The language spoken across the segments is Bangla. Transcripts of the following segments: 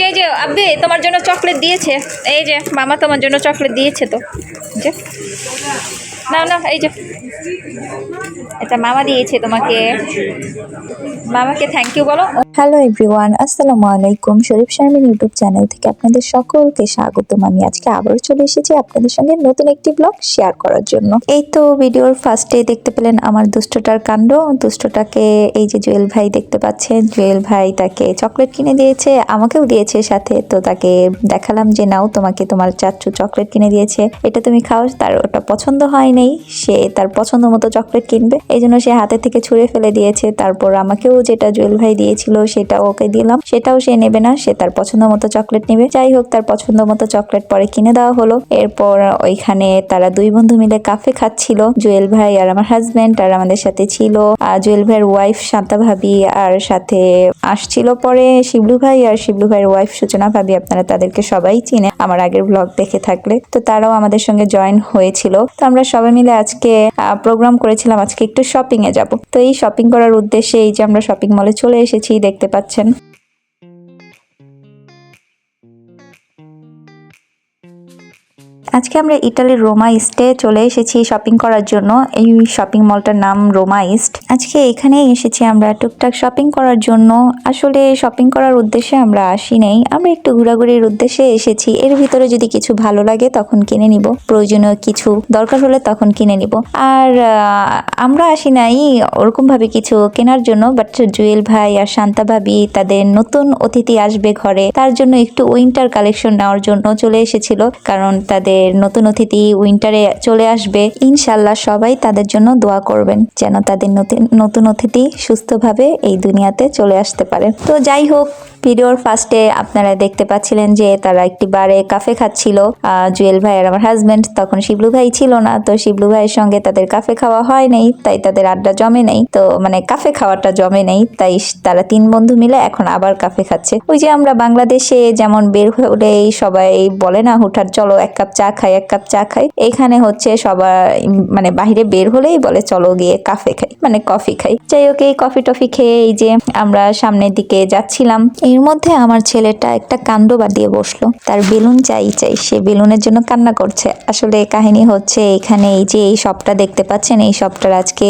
এই যে আব্বি তোমার জন্য চকলেট দিয়েছে। এই যে মামা তোমার জন্য চকলেট দিয়েছে তো। যে না না, এই যে এটা মামা দিয়েছে তোমাকে। মামাকে থ্যাংক ইউ বলো। হ্যালো এভরিওয়ান, আসসালামু আলাইকুম। শরীফ শারমিন ইউটিউব চ্যানেল থেকে আপনাদের সকলকে স্বাগতম। আমি আজকে আবারও চলে এসেছি আপনাদের সঙ্গে নতুন একটি ব্লগ শেয়ার করার জন্য। এই তো ভিডিওর ফার্স্টে দেখতে পেলেন আমার দুষ্টটার কাণ্ড। দুষ্টটাকে এই যে জুয়েল ভাই দেখতে পাচ্ছেন, জুয়েল ভাই তাকে চকলেট কিনে দিয়েছে, আমাকেও দিয়েছে সাথে। তো তাকে দেখালাম যে নাও, তোমাকে তোমার চাচু চকলেট কিনে দিয়েছে, এটা তুমি খাও। তার ওটা পছন্দ হয় নাই, সে তার পছন্দ মতো চকলেট কিনবে, এই জন্য সে হাতে থেকে ছুঁড়ে ফেলে দিয়েছে। তারপর আমাকেও যেটা জুয়েল ভাই দিয়েছিল সেটাও ওকে দিলাম, সেটাও সে নেবে না, সে তার পছন্দ মতো চকলেট নেবে। যাই হোক, তার পছন্দ মতো চকলেট পরে কিনে দেওয়া হলো। এরপর ওইখানে তারা দুই বন্ধু মিলে কাফে খাচ্ছিল, জুয়েল ভাই আর আমার হাজবেন্ড, আর আমাদের সাথে ছিল জুয়েল ভাইয়ের ওয়াইফ শান্তা ভাবি, আর সাথে আসছিল পরে শিবলু ভাই আর শিবলু ভাইয়ের ওয়াইফ সূচনা ভাবি। আপনারা তাদেরকে সবাই চিনে আমার আগের ব্লগ দেখে থাকলে। তো তারাও আমাদের সঙ্গে জয়েন হয়েছিল। তো আমরা সবাই মিলে আজকে প্রোগ্রাম করেছিলাম আজকে একটু শপিং এ যাব। তো এই শপিং করার উদ্দেশ্যে এই যে আমরা শপিং মলে চলে এসেছি, দেখতে পাচ্ছেন। আজকে আমরা ইটালির রোমা ইস্টে চলে এসেছি শপিং করার জন্য। এই শপিং মলটার নাম রোমা ইস্ট। আজকে এখানেই এসেছি আমরা টুকটাক শপিং করার জন্য। আসলে শপিং করার উদ্দেশ্যে আমরা আসি নাই, আমরা একটু ঘোরাঘুরির উদ্দেশ্যে এসেছি। এর ভিতরে যদি কিছু ভালো লাগে তখন কিনে নিব, প্রয়োজনীয় কিছু দরকার হলে তখন কিনে নিব। আর আমরা আসি নাই ওরকম ভাবে কিছু কেনার জন্য, বাট জুয়েল ভাই আর শান্তা ভাবি তাদের নতুন অতিথি আসবে ঘরে, তার জন্য একটু উইন্টার কালেকশন নেওয়ার জন্য চলে এসেছিল। কারণ তাদের নতুন অতিথি উইন্টারে চলে আসবে। ইনশাল্লাহ সবাই তাদের জন্য দোয়া করবেন যেন তাদের নতুন অতিথি সুস্থভাবে এই দুনিয়াতে চলে আসতে পারে। তো যাই হোক, ভিডিওর ফার্স্টে আপনারা দেখতে পাচ্ছিলেন যে তারা একটি বারে কাফে খাচ্ছিল, জুয়েল ভাই আর আমার হাজবেন্ড। তখন শিবলু ভাই ছিল না, তো শিবলু ভাইয়ের সঙ্গে তাদের কাফে খাওয়া হয় নাই, তাই তাদের আড্ডা জমে নেই, তো মানে কাফে খাওয়াটা জমে নেই। তাই তারা তিন বন্ধু মিলে এখন আবার কাফে খাচ্ছে। ওই যে আমরা বাংলাদেশে যেমন বের হলেই সবাই বলে না হুটহাট চলো এক কাপ চা খাই, এক কাপ চা খাই, এখানে হচ্ছে সবাই মানে বাহিরে বের হলেই বলে চলো গিয়ে কাফে খাই, মানে কফি খাই। যাই হোক, এই কফি টফি খেয়ে এই যে আমরা সামনের দিকে যাচ্ছিলাম। এর মধ্যে আমার ছেলেটা একটা কাণ্ড বাঁধিয়ে বসলো, তার বেলুন চাই চাই, সে বেলুনের জন্য কান্না করছে। আসলে কাহিনী হচ্ছে, এখানে এই যে এই শপটা দেখতে পাচ্ছেন, এই শপটার আজকে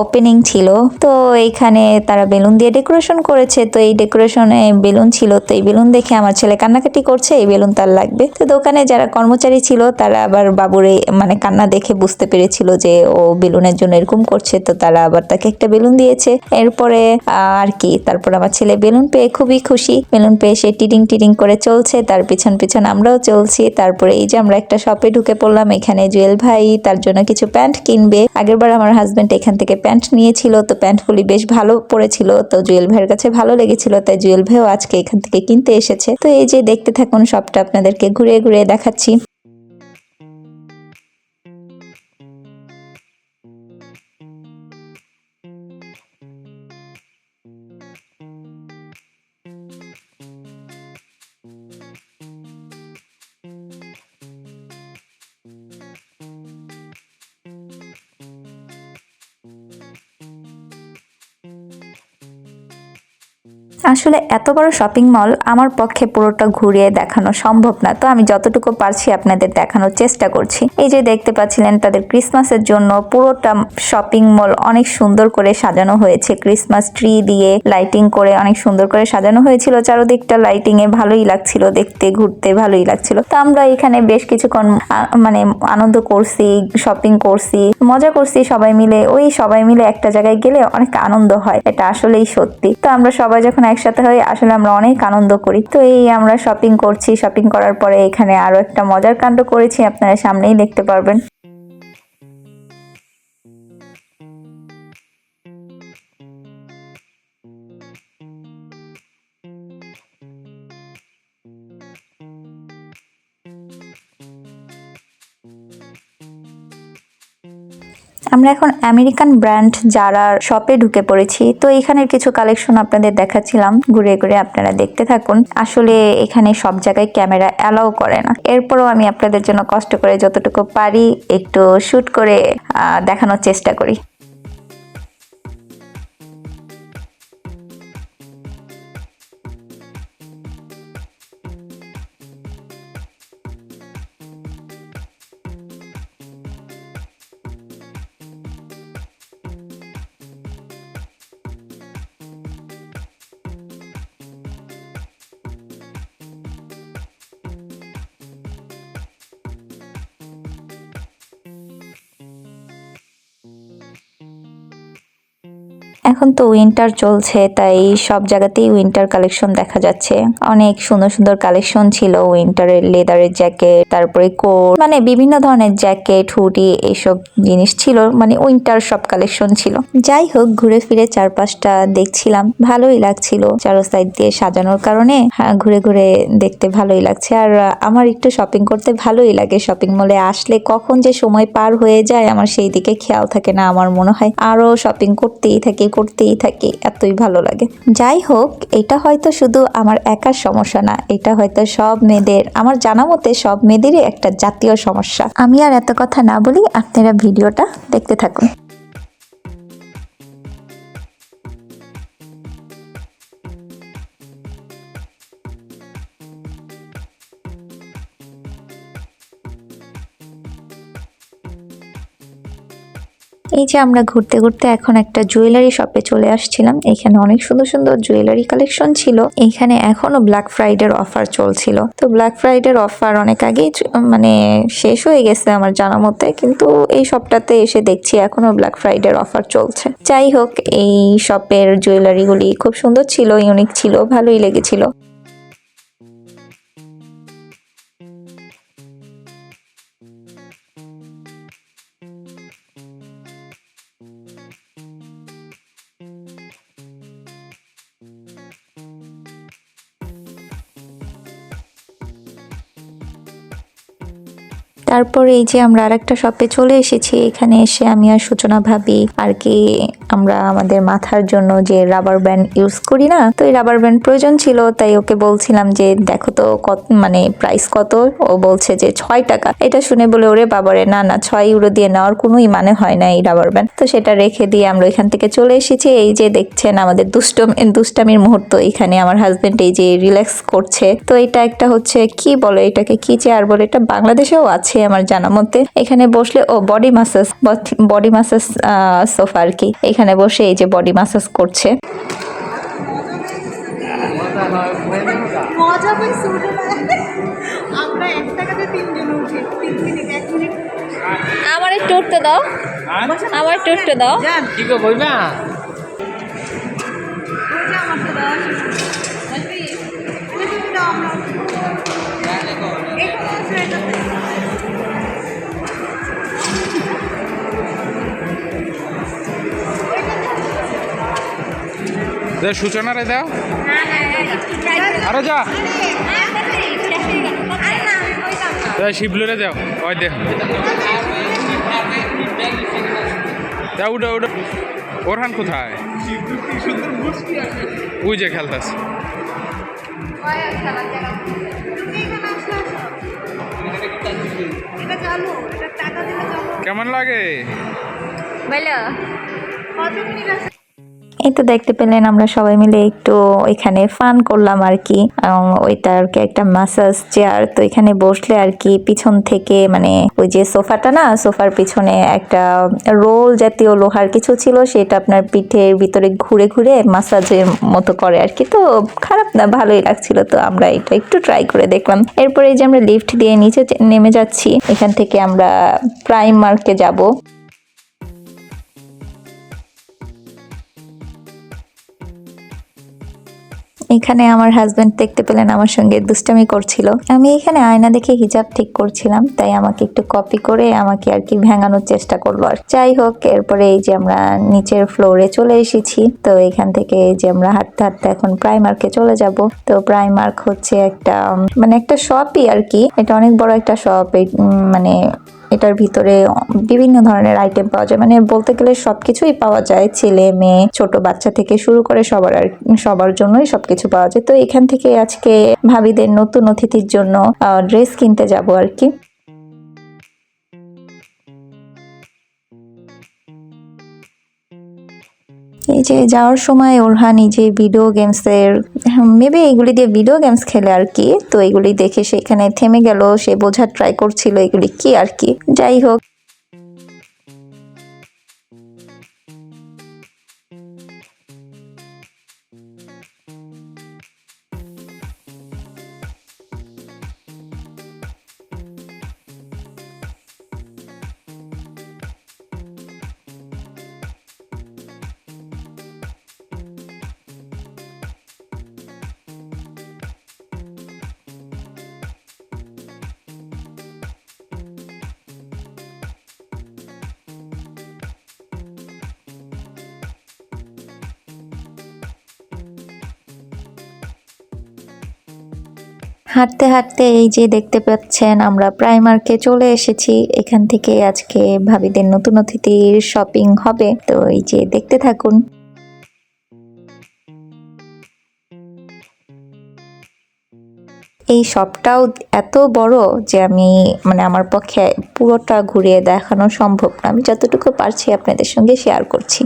ওপেনিং ছিল। তো এইখানে তারা বেলুন দিয়ে ডেকোরেশন করেছে, তো এই ডেকোরেশনে বেলুন ছিল, তো এই বেলুন দেখে আমার ছেলে কান্নাকাটি করছে, এই বেলুন তার লাগবে। তো দোকানে যারা কর্মচারী ছিল তারা আবার বাবুরে মানে কান্না দেখে বুঝতে পেরেছিল যে ও বেলুনের জন্য এরকম করছে, তো তারা আবার তাকে একটা বেলুন দিয়েছে। এরপরে আর কি, তারপর আমার ছেলে বেলুন পেয়ে খুবই খুশি, বেলুন পেয়ে সে টিডিং টিডিং করে চলছে, তার পিছন পিছন আমরাও চলছি। তারপরে এই যে আমরা একটা শপে ঢুকে পড়লাম, এখানে জুয়েল ভাই তার জন্য কিছু প্যান্ট কিনবে। আগেরবার আমার হাজবেন্ড এখান থেকে প্যান্ট নিয়েছিল, তো প্যান্টগুলি বেশ ভালো পড়েছিল, তো জুয়েল ভাইয়ের কাছে ভালো লেগেছিল, তাই জুয়েল ভাইও আজকে এখান থেকে কিনতে এসেছে। তো এই যে দেখতে থাকুন, শপটা আপনাদেরকে ঘুরে ঘুরে দেখাচ্ছি। আসলে এত বড় শপিং মল আমার পক্ষে পুরোটা ঘুরিয়ে দেখানো সম্ভব না, তো আমি যতটুকু পারছি আপনাদের দেখানোর চেষ্টা করছি। এই যে দেখতে পাচ্ছিলেন তাদের ক্রিসমাসের জন্য পুরোটা শপিং মল অনেক সুন্দর করে সাজানো হয়েছে, ক্রিসমাস ট্রি দিয়ে লাইটিং করে অনেক সুন্দর করে সাজানো হয়েছিল। চারদিকটা লাইটিং এ ভালোই লাগছিল দেখতে, ঘুরতে ভালোই লাগছিল। তো আমরা এখানে বেশ কিছুক্ষণ মানে আনন্দ করছি, শপিং করছি, মজা করছি সবাই মিলে। ওই সবাই মিলে একটা জায়গায় গেলে অনেক আনন্দ হয়, এটা আসলেই সত্যি। তো আমরা সবাই যখন একসাথে হই আসলে আমরা অনেক আনন্দ করি। তো এই আমরা শপিং করছি, শপিং করার পরে এখানে আরো একটা মজার কাণ্ড করেছি, আপনারা সামনেই দেখতে পারবেন। আমরা এখন আমেরিকান ব্র্যান্ড জারার শপে ঢুকে পড়েছি। তো এখানের কিছু কালেকশন আপনাদের দেখাচ্ছিলাম, ঘুরে ঘুরে আপনারা দেখতে থাকুন। আসলে এখানে সব জায়গায় ক্যামেরা অ্যালাউ করে না, এরপরও আমি আপনাদের জন্য কষ্ট করে যতটুকু পারি একটু শুট করে দেখানোর চেষ্টা করি। এখন তো উইন্টার চলছে, তাই সব জায়গাতেই উইন্টার কালেকশন দেখা যাচ্ছে। অনেক সুন্দর সুন্দর কালেকশন ছিল উইন্টারের, লেদারের জ্যাকেট, তারপরে কোট, মানে বিভিন্ন ধরনের জ্যাকেট, হুডি, এইসব জিনিস ছিল, মানে উইন্টার সব কালেকশন ছিল। যাই হোক, ঘুরে ফিরে চারপাশটা দেখছিলাম, ভালোই লাগছিল চারো সাইড দিয়ে সাজানোর কারণে। ঘুরে ঘুরে দেখতে ভালোই লাগছে। আর আমার একটু শপিং করতে ভালোই লাগে। শপিং মলে আসলে কখন যে সময় পার হয়ে যায় আমার সেই দিকে খেয়াল থাকে না। আমার মনে হয় আরো শপিং করতেই থাকি, এতই ভালো লাগে। যাই হোক, এটা হয়তো শুধু আমার একার সমস্যা না, এটা হয়তো সব মেয়েদের, আমার জানা মতে সব মেয়েদেরই একটা জাতীয় সমস্যা। আমি আর এত কথা না বলি, আপনারা ভিডিওটা দেখতে থাকুন। এই যে আমরা ঘুরতে ঘুরতে এখন একটা জুয়েলারি শপে চলে আসছিলাম। এখানে অনেক সুন্দর সুন্দর জুয়েলারি কালেকশন ছিল। এখানে এখনো ব্ল্যাক ফ্রাইডের অফার চলছিল। তো ব্ল্যাক ফ্রাইডের অফার অনেক আগেই মানে শেষ হয়ে গেছে আমার জানা মতে, কিন্তু এই শপটাতে এসে দেখছি এখনো ব্ল্যাক ফ্রাইডের অফার চলছে। যাই হোক, এই শপের জুয়েলারিগুলি খুব সুন্দর ছিল, ইউনিক ছিল, ভালোই লেগেছিল। তারপরে এই যে আমরা আরেকটা শপে চলে এসেছি। এখানে এসে আমি আর সূচনা ভাবি আর কি আমরা আমাদের মাথার জন্য যে রাবার ব্যান্ড ইউজ করি না, তো এই রাবার ব্যান্ড প্রয়োজন ছিল। তাই ওকে বলছিলাম যে দেখো তো কত, মানে প্রাইস কত। ও বলছে যে 6 টাকা। এটা শুনে বলে ওরে বাবারে, না না, 6 ইউরো দিয়ে নেওয়ার কোনোই মানে হয় না এই রাবার ব্যান্ড। তো সেটা রেখে দিয়ে আমরা এখান থেকে চলে এসেছি। এই যে দেখছেন আমাদের দুষ্টামির মুহূর্ত। এখানে আমার হাজবেন্ড এই যে রিল্যাক্স করছে। তো এটা একটা হচ্ছে কি বলে এটাকে, কি চেয়ার বলে, এটা বাংলাদেশেও আছে আমার জানা মতে। এখানে বসলে বডি মাসাজ সোফা আর কি। এখানে বসে এই যে বডি মাসাজ করছে। মজা পাইছি উঠে আমরা 1 টাকাতে 3 জন উঠি 3 মিনিট 1 মিনিট আমার একটু উঠতে দাও, আমার একটু উঠতে দাও। যান কি গো বইবা ওইটা আমার তো দাও আসবি তুমি দাও আমরা এখানে আছে এটাতে দে সূচনা রে দাও না না একটু ট্রাই করে আরে যা আরে না আমি কইতাম না। দে শিবলু রে দাও ওই দে দাও উঠো উঠো ওরহান কোথায় ওই যে খেলতাস ওই খেলা জায়গা তুমি এখানে আসো এটা চালু এটা টাকা দিলে চালু কেমন লাগে বলো। কত মিনিট আছে এই তো দেখতে পেলেন আমরা সবাই মিলে একটু এখানে ফান করলাম আর কি। ওইটা আর কি একটা মাসাজ চেয়ার। তো এখানে বসলে আর কি পিছন থেকে, মানে ওই যে সোফাটা না, সোফার পিছনে একটা রোল জাতীয় লোহার কিছু ছিল, সেটা আপনার পিঠের ভিতরে ঘুরে ঘুরে মাসাজের মতো করে আর কি। তো খারাপ না, ভালোই লাগছিল। তো আমরা এটা একটু ট্রাই করে দেখলাম। এরপরে এই যে আমরা লিফট দিয়ে নিচে নেমে যাচ্ছি। এখান থেকে আমরা প্রাইম মার্কে যাব। এখানে আমার হাজবেন্ড দেখতে পেলেন আমার সঙ্গে দুষ্টামি করছিল। আমি এখানে আয়না দেখে হিজাব ঠিক করছিলাম, তাই আমাকে একটু কপি করে আমাকে আর কি ভেঙানোর চেষ্টা করলো। আর যাই হোক, এরপরে এই যে আমরা নিচের ফ্লোরে চলে এসেছি। তো এখান থেকে এই যে আমরা হাঁটতে হাঁটতে এখন প্রাইমার্কে চলে যাব। তো প্রাইমার্ক হচ্ছে একটা, মানে একটা শপই আর কি। এটা অনেক বড় একটা শপ। মানে এটার ভিতরে বিভিন্ন ধরনের আইটেম পাওয়া যায়, মানে বলতে গেলে সবকিছুই পাওয়া যায়। ছেলে মেয়ে ছোট বাচ্চা থেকে শুরু করে সবার জন্যই সবকিছু পাওয়া যায়। তো এখান থেকে আজকে ভাবিদের নতুন অতিথির জন্য ড্রেস কিনতে যাব আর কি। এই যে যাওয়ার সময় ওরহান নিজে ভিডিও গেমসের, মেবি এগুলি দিয়ে ভিডিও গেমস খেলে আর কি। তো এগুলি দেখে সেখানে থেমে গেল, সে বোঝার ট্রাই করছিল এগুলি কি আর কি। যাই হোক, হাঁটতে হাঁটতে এই যে দেখতে পাচ্ছেন আমরা প্রাইমার্কে চলে এসেছি। এখান থেকে আজকে ভাবিদের নতুন অতিথির শপিং হবে, তো এই যে দেখতে থাকুন। এই শপটাও এত বড় যে আমি আমার পক্ষে পুরোটা ঘুরিয়ে দেখানো সম্ভব না, আমি যতটুকু পারছি আপনাদের সঙ্গে শেয়ার করছি।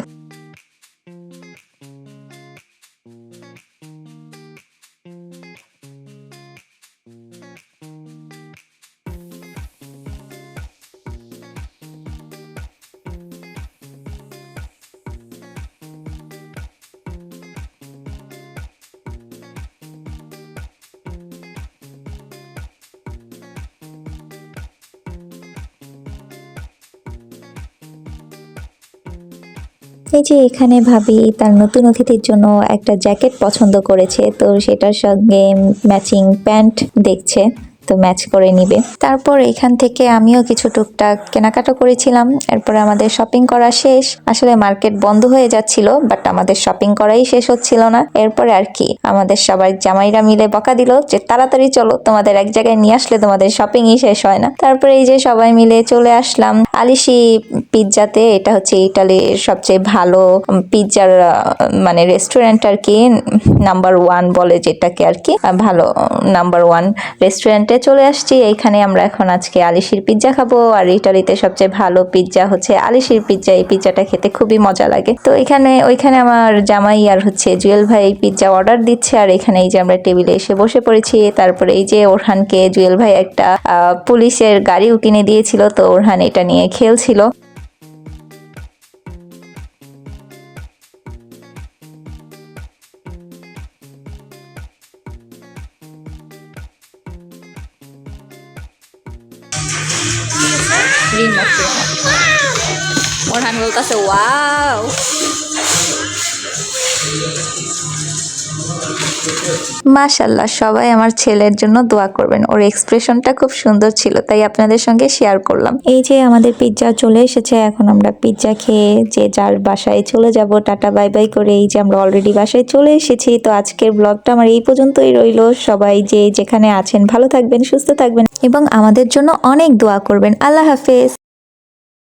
এই যে এখানে ভাবি তার নতুন অতিথির জন্য একটা জ্যাকেট পছন্দ করেছে, তো সেটার সঙ্গে ম্যাচিং প্যান্ট দেখছে, তো ম্যাচ করে নিবে। তারপর এখান থেকে আমিও কিছু টুকটাক কেনাকাটা করেছিলাম। এরপরে আমাদের শপিং করা শেষ। আসলে মার্কেট বন্ধ হয়ে যাচ্ছিল, বাট আমাদের শপিং করাই শেষ হচ্ছিল না। এরপরে আর কি আমাদের সবাই জামাইরা মিলে বকা দিল যে তাড়াতাড়ি চলো, তোমাদের এক জায়গায় নিয়ে আসলে তোমাদের শপিংই শেষ হয় না। তারপরে এই যে সবাই মিলে চলে আসলাম আলিশি পিৎজাতে। এটা হচ্ছে ইটালির সবচেয়ে ভালো পিৎজার রেস্টুরেন্ট আর কি, নাম্বার 1 বলে যেটাকে আর কি, ভালো নাম্বার 1 রেস্টুরেন্টে চলে আসছি। এইখানে আমরা এখন আজকে আলিশির পিৎজা খাবো, আর ইটালিতে সবচেয়ে ভালো পিৎজা হচ্ছে আলিশির পিৎজা। এই পিৎজাটা খেতে খুবই মজা লাগে। তো ওইখানে আমার জামাই আর হচ্ছে জুয়েল ভাই পিৎজা অর্ডার দিচ্ছে, আর এখানে এই যে আমরা টেবিলে এসে বসে পড়েছি। তারপরে এই যে ওরহানকে জুয়েল ভাই একটা পুলিশের গাড়িও কিনে দিয়েছিল, তো ওরহান এটা নিয়ে খেলছিল। ওরহান বলতেছে ওয়াও। মাশাআল্লাহ, সবাই আমার ছেলের জন্য দোয়া করবেন, ওর এক্সপ্রেশনটা খুব সুন্দর ছিল, তাই আপনাদের সঙ্গে শেয়ার করলাম। এই যে আমাদের পিৎজা চলে এসেছে, এখন আমরা পিৎজা খেয়ে যে যার বাসায় চলে যাব, টাটা বাই বাই করে। এই যে আমরা অলরেডি বাসায় চলে এসেছি। তো আজকের ব্লগটা আমার এই পর্যন্তই রইল। সবাই যে যেখানে আছেন ভালো থাকবেন, সুস্থ থাকবেন এবং আমাদের জন্য অনেক দোয়া করবেন। আল্লাহ হাফেজ।